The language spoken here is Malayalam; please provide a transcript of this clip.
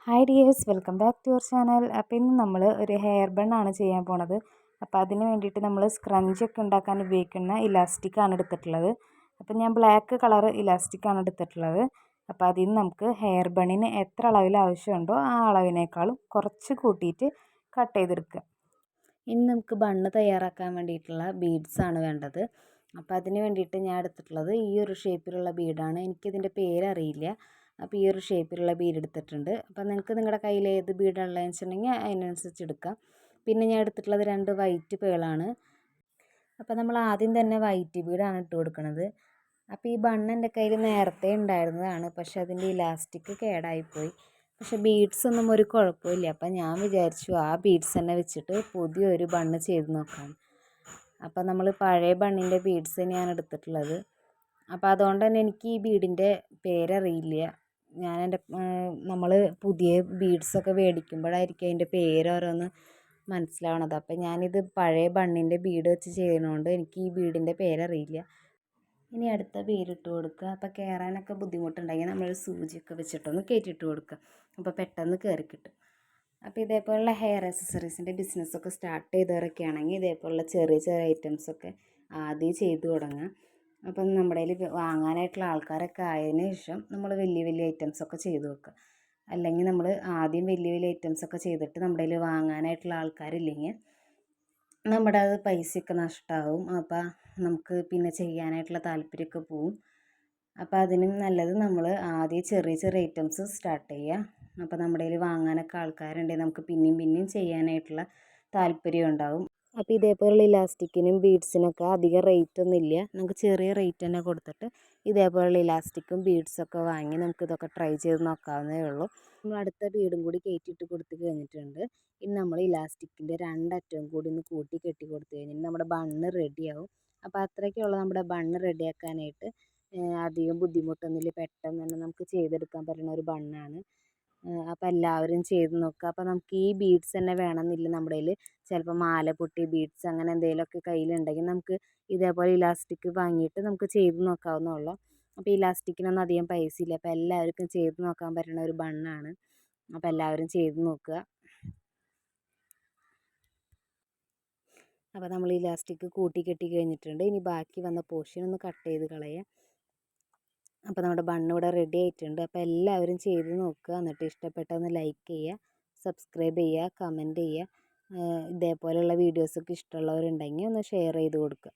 Hi dears, welcome back to your channel. അപ്പോൾ ഇന്ന് നമ്മൾ ഒരു ഹെയർ ബൺ ആണ് ചെയ്യാൻ പോണത്. അപ്പോൾ അതിന് വേണ്ടിയിട്ട് നമ്മൾ സ്ക്രഞ്ചൊക്കെ ഉണ്ടാക്കാൻ ഉപയോഗിക്കുന്ന ഇലാസ്റ്റിക്കാണ് എടുത്തിട്ടുള്ളത്. അപ്പോൾ ഞാൻ ബ്ലാക്ക് കളർ ഇലാസ്റ്റിക്കാണ് എടുത്തിട്ടുള്ളത്. അപ്പോൾ അതിൽ നിന്ന് നമുക്ക് ഹെയർ ബണ്ണിന് എത്ര അളവിൽ ആവശ്യമുണ്ടോ ആ അളവിനേക്കാളും കുറച്ച് കൂട്ടിയിട്ട് കട്ട് ചെയ്തെടുക്കുക. ഇനി നമുക്ക് ബണ്ണ് തയ്യാറാക്കാൻ വേണ്ടിയിട്ടുള്ള ബീഡ്സാണ് വേണ്ടത്. അപ്പോൾ അതിന് വേണ്ടിയിട്ട് ഞാൻ എടുത്തിട്ടുള്ളത് ഈ ഒരു ഷേപ്പിലുള്ള ബീഡാണ്. എനിക്കിതിൻ്റെ പേരറിയില്ല. അപ്പോൾ ഈ ഒരു ഷേപ്പിലുള്ള ബീഡ് എടുത്തിട്ടുണ്ട്. അപ്പോൾ നിങ്ങൾക്ക് നിങ്ങളുടെ കയ്യിൽ ഏത് ബീഡാണ് ഉള്ളതെന്ന് വെച്ചിട്ടുണ്ടെങ്കിൽ അതിനനുസരിച്ച് എടുക്കാം. പിന്നെ ഞാൻ എടുത്തിട്ടുള്ളത് 2 വൈറ്റ് പേളാണ്. അപ്പോൾ നമ്മൾ ആദ്യം തന്നെ വൈറ്റ് ബീഡാണ് ഇട്ട് കൊടുക്കുന്നത്. അപ്പോൾ ഈ ബണ്ണ് എൻ്റെ കയ്യിൽ നേരത്തെ ഉണ്ടായിരുന്നതാണ്, പക്ഷേ അതിൻ്റെ ഇലാസ്റ്റിക് കേടായിപ്പോയി. പക്ഷേ ബീഡ്സ് ഒന്നും ഒരു കുഴപ്പമില്ല. അപ്പം ഞാൻ വിചാരിച്ചു ആ ബീഡ്സ് തന്നെ വെച്ചിട്ട് പുതിയൊരു ബണ്ണ് ചെയ്ത് നോക്കാം. അപ്പോൾ നമ്മൾ പഴയ ബണ്ണിൻ്റെ ബീഡ്സ് തന്നെയാണ് എടുത്തിട്ടുള്ളത്. അപ്പോൾ അതുകൊണ്ട് തന്നെ എനിക്ക് ഈ ബീഡിൻ്റെ പേരറിയില്ല. നമ്മൾ പുതിയ ബീഡ്സൊക്കെ മേടിക്കുമ്പോഴായിരിക്കും അതിൻ്റെ പേരോരോന്ന് മനസ്സിലാവണത്. അപ്പോൾ ഞാനിത് പഴയ ബണ്ണിൻ്റെ ബീഡ് വെച്ച് ചെയ്യുന്നതുകൊണ്ട് എനിക്ക് ഈ ബീഡിൻ്റെ പേരറിയില്ല. ഇനി അടുത്ത ബീഡ് ഇട്ട് കൊടുക്കുക. അപ്പോൾ കയറാനൊക്കെ ബുദ്ധിമുട്ടുണ്ടെങ്കിൽ നമ്മൾ സൂചിയൊക്കെ വെച്ചിട്ടൊന്ന് കയറ്റിയിട്ട് കൊടുക്കുക. അപ്പോൾ പെട്ടെന്ന് കയറി കിട്ടും. അപ്പോൾ ഇതേപോലുള്ള ഹെയർ ആക്സസറീസിൻ്റെ ബിസിനസ്സൊക്കെ സ്റ്റാർട്ട് ചെയ്തവരൊക്കെ ആണെങ്കിൽ ഇതേപോലുള്ള ചെറിയ ചെറിയ ഐറ്റംസൊക്കെ ആദ്യം ചെയ്തു തുടങ്ങുക. അപ്പം നമ്മുടെ കയ്യിൽ വാങ്ങാനായിട്ടുള്ള ആൾക്കാരൊക്കെ ആയതിനു ശേഷം നമ്മൾ വലിയ വലിയ ഐറ്റംസൊക്കെ ചെയ്ത് വെക്കുക. അല്ലെങ്കിൽ നമ്മൾ ആദ്യം വലിയ വലിയ ഐറ്റംസൊക്കെ ചെയ്തിട്ട് നമ്മുടെ കയ്യിൽ വാങ്ങാനായിട്ടുള്ള ആൾക്കാരില്ലെങ്കിൽ നമ്മുടെ അത് പൈസയൊക്കെ നഷ്ടമാവും. അപ്പോൾ നമുക്ക് പിന്നെ ചെയ്യാനായിട്ടുള്ള താല്പര്യമൊക്കെ പോവും. അപ്പോൾ അതിനും നല്ലത് നമ്മൾ ആദ്യം ചെറിയ ചെറിയ ഐറ്റംസ് സ്റ്റാർട്ട് ചെയ്യുക. അപ്പോൾ നമ്മുടെ കയ്യിൽ വാങ്ങാനൊക്കെ ആൾക്കാരുണ്ടെങ്കിൽ നമുക്ക് പിന്നെയും പിന്നെയും ചെയ്യാനായിട്ടുള്ള താല്പര്യം ഉണ്ടാവും. അപ്പോൾ ഇതേപോലുള്ള ഇലാസ്റ്റിക്കിനും ബീഡ്സിനൊക്കെ അധികം റേറ്റ് ഒന്നും ഇല്ല. നമുക്ക് ചെറിയ റേറ്റ് തന്നെ കൊടുത്തിട്ട് ഇതേപോലുള്ള ഇലാസ്റ്റിക്കും ബീഡ്സൊക്കെ വാങ്ങി നമുക്ക് ഇതൊക്കെ ട്രൈ ചെയ്ത് നോക്കാവുന്നതേ ഉള്ളൂ. നമ്മൾ അടുത്ത ബീഡും കൂടി കയറ്റിയിട്ട് കൊടുത്ത് കഴിഞ്ഞിട്ടുണ്ട്. ഇനി നമ്മൾ ഇലാസ്റ്റിക്കിൻ്റെ 2 അറ്റവും കൂടി ഒന്ന് കൂട്ടി കെട്ടി കൊടുത്തു കഴിഞ്ഞാൽ നമ്മുടെ ബണ്ണ് റെഡിയാവും. അപ്പോൾ അത്രയ്ക്കുള്ള നമ്മുടെ ബണ്ണ് റെഡിയാക്കാനായിട്ട് അധികം ബുദ്ധിമുട്ടൊന്നുമില്ല. പെട്ടെന്ന് തന്നെ നമുക്ക് ചെയ്തെടുക്കാൻ പറ്റുന്ന ഒരു ബണ്ണാണ്. അപ്പോൾ എല്ലാവരും ചെയ്ത് നോക്കുക. അപ്പോൾ നമുക്ക് ഈ ബീഡ്സ് തന്നെ വേണമെന്നില്ല. നമ്മുടെ കയ്യിൽ ചിലപ്പോൾ മാലപ്പൊട്ടി ബീഡ്സ് അങ്ങനെ എന്തെങ്കിലുമൊക്കെ കയ്യിലുണ്ടെങ്കിൽ നമുക്ക് ഇതേപോലെ ഇലാസ്റ്റിക് വാങ്ങിയിട്ട് നമുക്ക് ചെയ്ത് നോക്കാവുന്നേ ഉള്ളൂ. അപ്പോൾ ഇലാസ്റ്റിക്കിനൊന്നും അധികം പൈസ ഇല്ല. അപ്പോൾ എല്ലാവർക്കും ചെയ്ത് നോക്കാൻ പറ്റുന്ന ഒരു ബണ്ണാണ്. അപ്പോൾ എല്ലാവരും ചെയ്ത് നോക്കുക. അപ്പോൾ നമ്മൾ ഇലാസ്റ്റിക് കൂട്ടി കെട്ടി കഴിഞ്ഞിട്ടുണ്ട്. ഇനി ബാക്കി വന്ന പോർഷൻ ഒന്ന് കട്ട് ചെയ്ത് കളയുക. അപ്പോൾ നമ്മുടെ ബണ്ണ് ഇവിടെ റെഡി ആയിട്ടുണ്ട്. അപ്പോൾ എല്ലാവരും ചെയ്ത് നോക്കുക. എന്നിട്ട് ഇഷ്ടപ്പെട്ടൊന്ന് ലൈക്ക് ചെയ്യുക, സബ്സ്ക്രൈബ് ചെയ്യുക, കമൻറ്റ് ചെയ്യുക. ഇതേപോലെയുള്ള വീഡിയോസൊക്കെ ഇഷ്ടമുള്ളവരുണ്ടെങ്കിൽ ഒന്ന് ഷെയർ ചെയ്ത് കൊടുക്കുക.